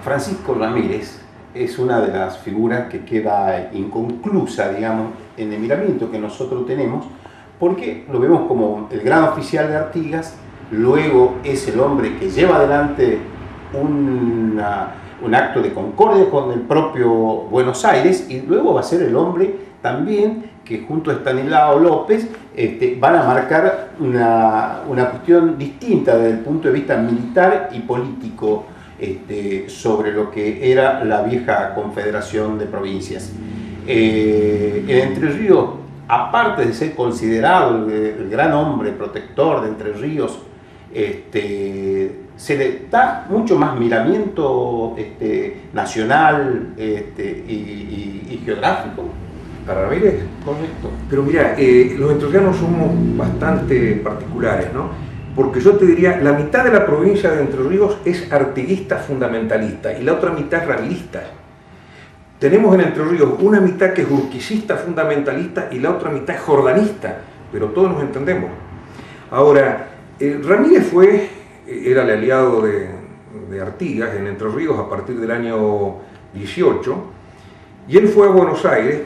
Francisco Ramírez es una de las figuras que queda inconclusa, digamos, en el miramiento que nosotros tenemos, porque lo vemos como el gran oficial de Artigas, luego es el hombre que lleva adelante un acto de concordia con el propio Buenos Aires, y luego va a ser el hombre también que junto a Estanislao López van a marcar una cuestión distinta desde el punto de vista militar y político sobre lo que era la vieja Confederación de Provincias. En Entre Ríos, aparte de ser considerado el gran hombre protector de Entre Ríos, se le da mucho más miramiento nacional y geográfico. ¿Para Ramírez? Correcto. Pero mira, los entrerrianos somos bastante particulares, ¿no? Porque yo te diría, la mitad de la provincia de Entre Ríos es artiguista fundamentalista y la otra mitad es ramirista. Tenemos en Entre Ríos una mitad que es urquicista fundamentalista y la otra mitad es jordanista, pero todos nos entendemos. Ahora, Ramírez era el aliado de Artigas en Entre Ríos a partir del año 18, y él fue a Buenos Aires,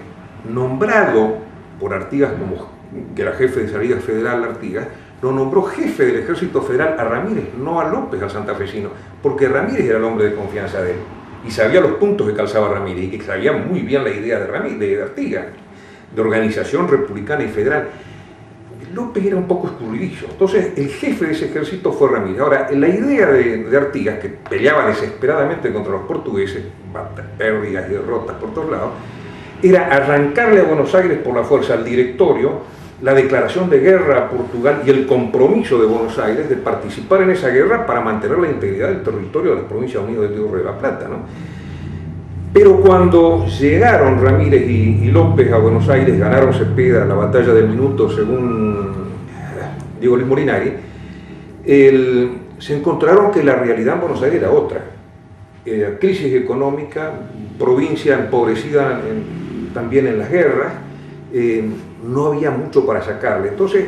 nombrado por Artigas, como que era jefe de salida federal Artigas, lo nombró jefe del Ejército Federal a Ramírez, no a López, al santafesino, porque Ramírez era el hombre de confianza de él, y sabía los puntos que calzaba Ramírez, y que sabía muy bien la idea de Artigas, de organización republicana y federal. López era un poco escurridizo, entonces el jefe de ese ejército fue Ramírez. Ahora, la idea de Artigas, que peleaba desesperadamente contra los portugueses, pérdidas y derrotas por todos lados, era arrancarle a Buenos Aires por la fuerza al directorio la declaración de guerra a Portugal y el compromiso de Buenos Aires de participar en esa guerra para mantener la integridad del territorio de las Provincias Unidas del Río de la Plata, ¿no? Pero cuando llegaron Ramírez y López a Buenos Aires, ganaron Cepeda la batalla del minuto según Diego Luis Molinari, se encontraron que la realidad en Buenos Aires era otra. Crisis económica, provincia empobrecida también en las guerras, no había mucho para sacarle. Entonces,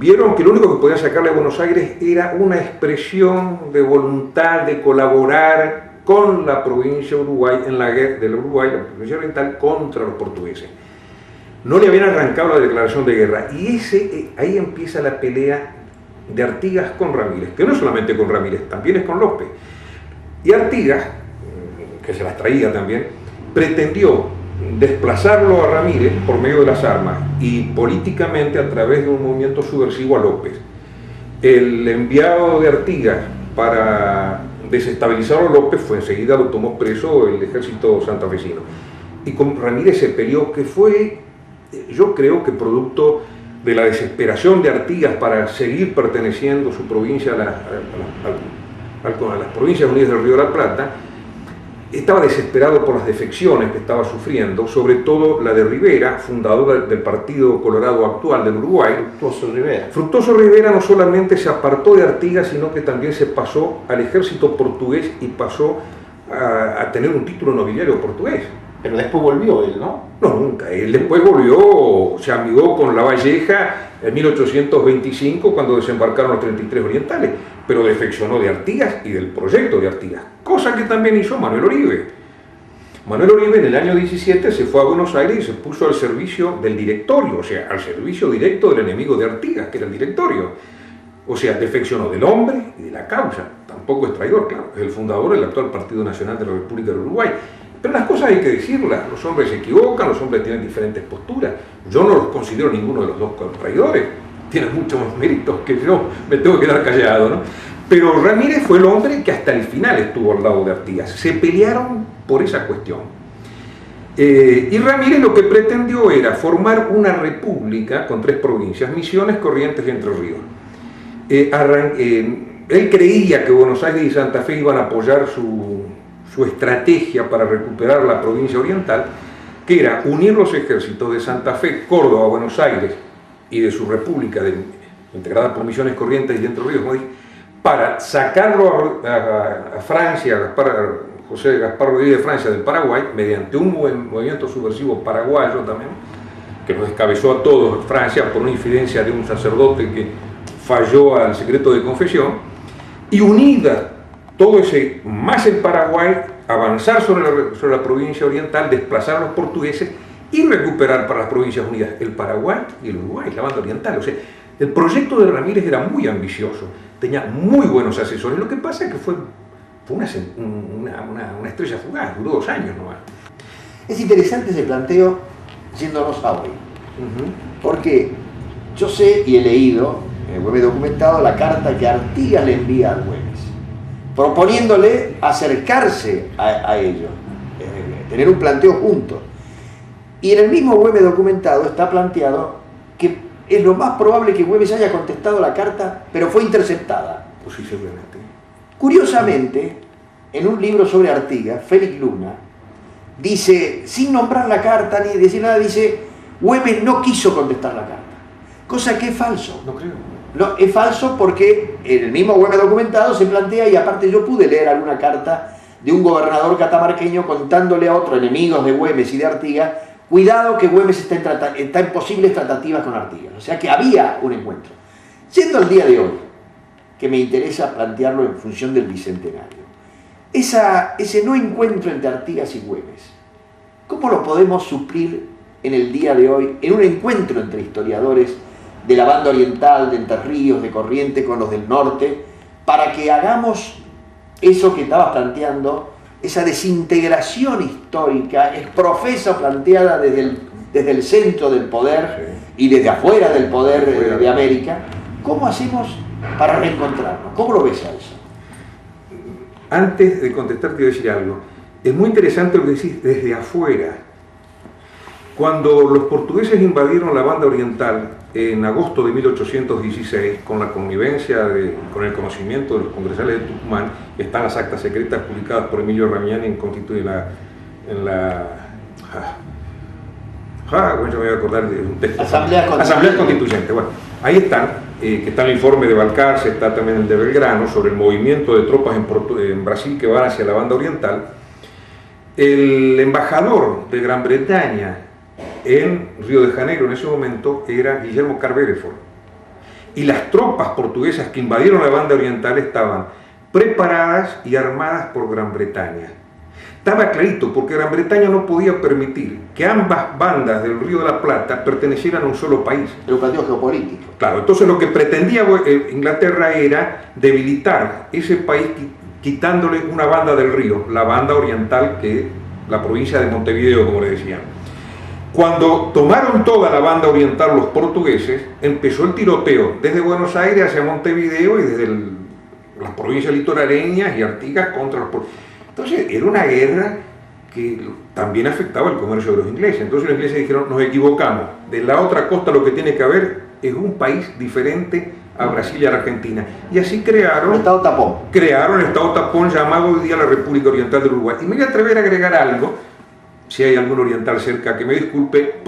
vieron que lo único que podía sacarle a Buenos Aires era una expresión de voluntad de colaborar con la provincia de Uruguay, en la guerra del Uruguay, la provincia oriental, contra los portugueses. No le habían arrancado la declaración de guerra, y ahí empieza la pelea de Artigas con Ramírez, que no es solamente con Ramírez, también es con López. Y Artigas, que se las traía también, pretendió desplazarlo a Ramírez por medio de las armas y políticamente a través de un movimiento subversivo a López. El enviado de Artigas para desestabilizar a López enseguida lo tomó preso el ejército santafesino. Y con Ramírez se peleó, que fue, yo creo que producto de la desesperación de Artigas para seguir perteneciendo su provincia a las Provincias Unidas del Río de la Plata. Estaba desesperado por las defecciones que estaba sufriendo, sobre todo la de Rivera, fundador del Partido Colorado actual del Uruguay. Fructuoso Rivera. Fructuoso Rivera no solamente se apartó de Artigas, sino que también se pasó al ejército portugués y pasó a tener un título nobiliario portugués. Pero después volvió él, ¿no? No, nunca. Él después volvió, se amigó con Lavalleja en 1825 cuando desembarcaron los 33 orientales, pero defeccionó de Artigas y del proyecto de Artigas, cosa que también hizo Manuel Oribe. Manuel Oribe en el año 17 se fue a Buenos Aires y se puso al servicio del directorio, o sea, al servicio directo del enemigo de Artigas, que era el directorio. O sea, defeccionó del hombre y de la causa. Tampoco es traidor, claro, es el fundador del actual Partido Nacional de la República del Uruguay. Pero las cosas hay que decirlas, los hombres se equivocan, los hombres tienen diferentes posturas. Yo no los considero ninguno de los dos traidores, tienen mucho más méritos que yo, me tengo que quedar callado, ¿no? Pero Ramírez fue el hombre que hasta el final estuvo al lado de Artigas, se pelearon por esa cuestión. Y Ramírez lo que pretendió era formar una república con 3 provincias, Misiones, Corrientes y Entre Ríos. Él creía que Buenos Aires y Santa Fe iban a apoyar su estrategia para recuperar la provincia oriental, que era unir los ejércitos de Santa Fe, Córdoba, Buenos Aires y de su república integrada por Misiones, Corrientes y Entre Ríos, como dije, para sacarlo a Francia, José Gaspar Rodríguez de Francia del Paraguay, mediante un movimiento subversivo paraguayo también, que los descabezó a todos Francia por una infidencia de un sacerdote que falló al secreto de confesión, y unida todo ese, más el Paraguay, avanzar sobre la provincia oriental, desplazar a los portugueses y recuperar para las provincias unidas el Paraguay y el Uruguay, la banda oriental. O sea, el proyecto de Ramírez era muy ambicioso, tenía muy buenos asesores. Lo que pasa es que fue una estrella fugaz, duró 2 años nomás. Es interesante ese planteo yéndonos a hoy, porque yo sé y he leído, he documentado la carta que Artigas le envía a Güemes, proponiéndole acercarse a ellos, tener un planteo juntos. Y en el mismo Güemes documentado está planteado que es lo más probable que Güemes haya contestado la carta, pero fue interceptada. Pues sí, seguramente. Curiosamente, en un libro sobre Artigas, Félix Luna dice, sin nombrar la carta ni decir nada, dice, Güemes no quiso contestar la carta. Cosa que es falso. No creo. No, es falso porque en el mismo Güemes documentado se plantea, y aparte yo pude leer alguna carta de un gobernador catamarqueño contándole a otros enemigos de Güemes y de Artigas, cuidado que Güemes está en posibles tratativas con Artigas. O sea que había un encuentro. Siendo el día de hoy, que me interesa plantearlo en función del Bicentenario, ese no encuentro entre Artigas y Güemes, ¿cómo lo podemos suplir en el día de hoy en un encuentro entre historiadores de la banda oriental, de Entre Ríos, de Corrientes con los del norte, para que hagamos eso que estabas planteando, esa desintegración histórica, exprofesa planteada desde el centro del poder y desde afuera del poder de América? ¿Cómo hacemos para reencontrarnos? ¿Cómo lo ves a eso? Antes de contestar, te voy a decir algo. Es muy interesante lo que decís desde afuera. Cuando los portugueses invadieron la banda oriental en agosto de 1816, con la connivencia, con el conocimiento de los congresales de Tucumán, están las actas secretas publicadas por Emilio Ramiani en bueno, yo me voy a acordar de un texto. Asamblea Constituyente. Bueno, ahí están, que está el informe de Balcarce, está también el de Belgrano, sobre el movimiento de tropas en Brasil que van hacia la banda oriental. El embajador de Gran Bretaña en Río de Janeiro en ese momento era Guillermo Carbereford, y las tropas portuguesas que invadieron la banda oriental estaban preparadas y armadas por Gran Bretaña. Estaba clarito, porque Gran Bretaña no podía permitir que ambas bandas del Río de la Plata pertenecieran a un solo país. Era un planteo geopolítico. Claro, entonces lo que pretendía Inglaterra era debilitar ese país quitándole una banda del río, la banda oriental, que la provincia de Montevideo, como le decían. Cuando tomaron toda la banda oriental los portugueses, empezó el tiroteo desde Buenos Aires hacia Montevideo y desde las provincias litoraleñas y Artigas contra los portugueses. Entonces era una guerra que también afectaba el comercio de los ingleses. Entonces los ingleses dijeron, nos equivocamos, de la otra costa lo que tiene que haber es un país diferente a Brasil y a Argentina. Y así crearon el Estado Tapón. Crearon el Estado Tapón, llamado hoy día la República Oriental del Uruguay. Y me voy a atrever a agregar algo, si hay algún oriental cerca que me disculpe,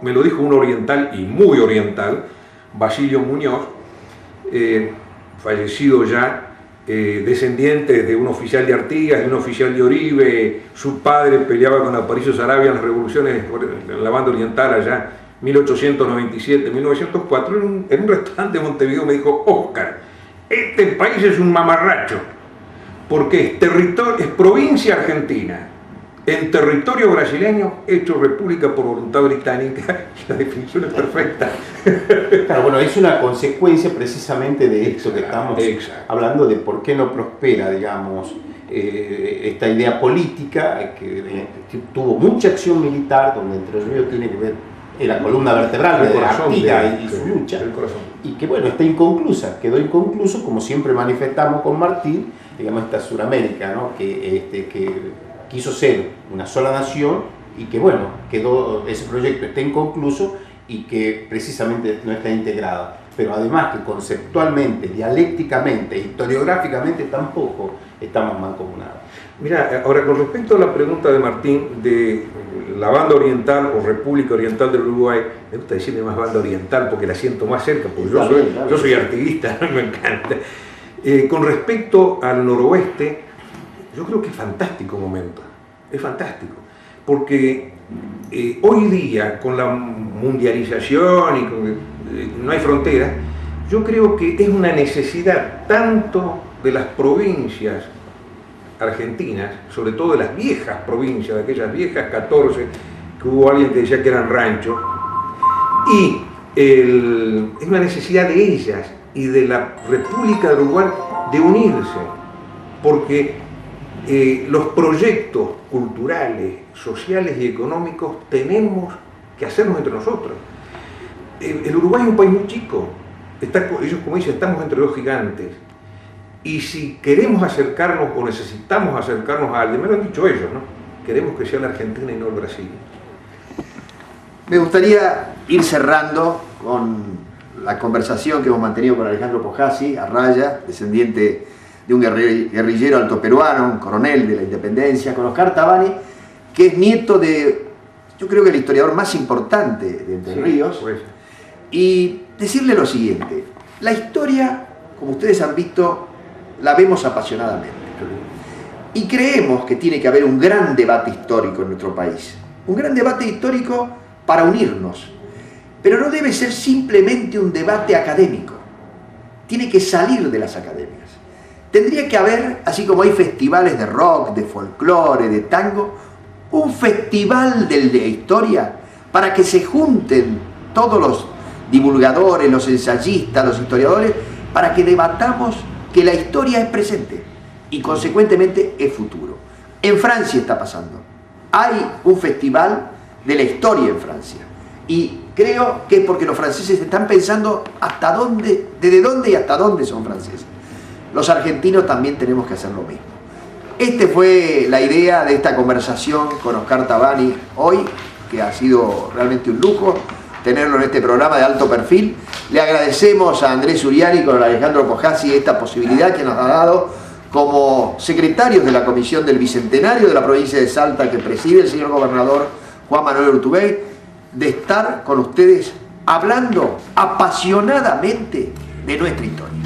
me lo dijo un oriental y muy oriental, Basilio Muñoz, fallecido ya, descendiente de un oficial de Artigas y un oficial de Oribe. Su padre peleaba con Aparicio Saravia en las revoluciones en la banda oriental allá 1897, 1904, en un restaurante de Montevideo. Me dijo, Óscar, este país es un mamarracho, porque es provincia argentina, en territorio brasileño, hecho república por voluntad británica. La definición es perfecta. Claro, bueno, es una consecuencia precisamente de esto que estamos hablando, de por qué no prospera, digamos, esta idea política, que tuvo mucha acción militar, donde Entre Ríos tiene que ver en la columna vertebral de Artigas y su lucha, y que bueno, está inconclusa, quedó inconcluso, como siempre manifestamos con Martín, digamos, esta Suramérica, ¿no? que quiso ser una sola nación y que bueno, ese proyecto está inconcluso y que precisamente no está integrado, pero además que conceptualmente, dialécticamente, historiográficamente tampoco estamos mancomunados. Mira, ahora con respecto a la pregunta de Martín de la banda oriental o República Oriental del Uruguay, me gusta decirle más banda oriental porque la siento más cerca, porque yo soy artiguista, me encanta. Con respecto al noroeste, yo creo que es fantástico momento, es fantástico, porque hoy día con la mundialización y no hay fronteras, yo creo que es una necesidad tanto de las provincias argentinas, sobre todo de las viejas provincias, de aquellas viejas 14, que hubo alguien que decía que eran ranchos, y es una necesidad de ellas y de la República de Uruguay de unirse, porque los proyectos culturales, sociales y económicos tenemos que hacernos entre nosotros. El Uruguay es un país muy chico, ellos como dicen, estamos entre dos gigantes, y si queremos acercarnos o necesitamos acercarnos a alguien, me lo han dicho ellos, ¿no? Queremos que sea la Argentina y no el Brasil. Me gustaría ir cerrando con la conversación que hemos mantenido con Alejandro Pojasi, Arraya, descendiente de un guerrillero alto peruano, un coronel de la independencia, con Oscar Tabani, que es nieto de, yo creo que el historiador más importante de Entre Ríos, pues. Y decirle lo siguiente: la historia, como ustedes han visto, la vemos apasionadamente. Y creemos que tiene que haber un gran debate histórico en nuestro país. Un gran debate histórico para unirnos. Pero no debe ser simplemente un debate académico. Tiene que salir de las academias. Tendría que haber, así como hay festivales de rock, de folclore, de tango, un festival de historia para que se junten todos los divulgadores, los ensayistas, los historiadores, para que debatamos que la historia es presente y consecuentemente es futuro. En Francia está pasando. Hay un festival de la historia en Francia. Y creo que es porque los franceses están pensando hasta dónde, desde dónde y hasta dónde son franceses. Los argentinos también tenemos que hacer lo mismo. Esta fue la idea de esta conversación con Oscar Tabani hoy, que ha sido realmente un lujo tenerlo en este programa de alto perfil. Le agradecemos a Andrés Uriani con Alejandro Pojasi esta posibilidad que nos ha dado como secretarios de la Comisión del Bicentenario de la provincia de Salta, que preside el señor gobernador Juan Manuel Urtubey, de estar con ustedes hablando apasionadamente de nuestra historia.